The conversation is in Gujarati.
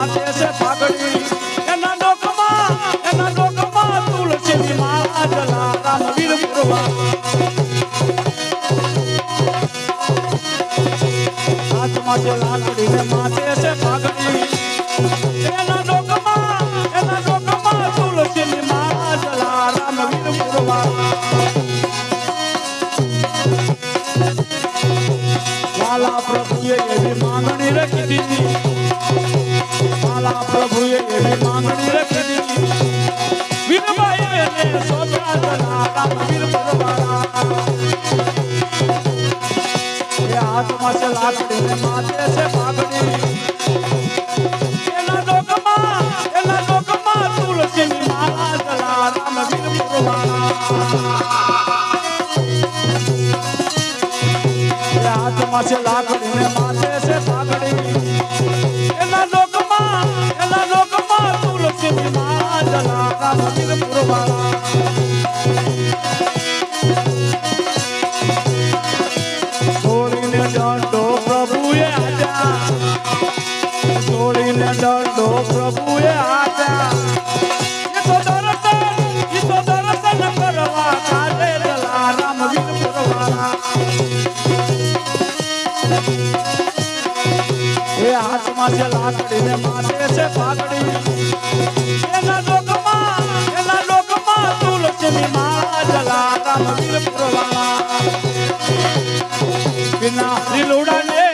છે પાઘડી એના લોકમાં તુલસીની માળા જલારામ વીર પુરવા હાથમાં છે લાકડી ને માથે છે પાઘડી એના લોકમાં તુલસીની માળા જલારામ વીર પુરવા વાલા પ્રભુએ એવી માંગણી રાખી દીધી વાલા પ્રભુએ એવી માંગણી રાખી દીધી વીરબાઈ એને સોગા જલારામ વીર પુરવા એ હાથમાં છે લાકડી ને માથે છે પાઘડી એના લોકમાં તુલસીની માળા જલારામ વીર પુરવા હાથમાં છે લાકડી ને માથે છે પાઘડી એના લોકમાં તુલસીની માળા જલારામ વીર પુરવા છોડીને દંડો પ્રભુએ આપ્યા છોડીને દંડો પ્રભુએ આપ્યા એ તો દર્શન કરવા કાલે જલારામ વીર પુરવા એ હાથમાં છે લાકડી ને માથે છે પાઘડી એના લોકમાં તુલસીની માળા જલારામ વીર પુરવા વિના લીલુડા ને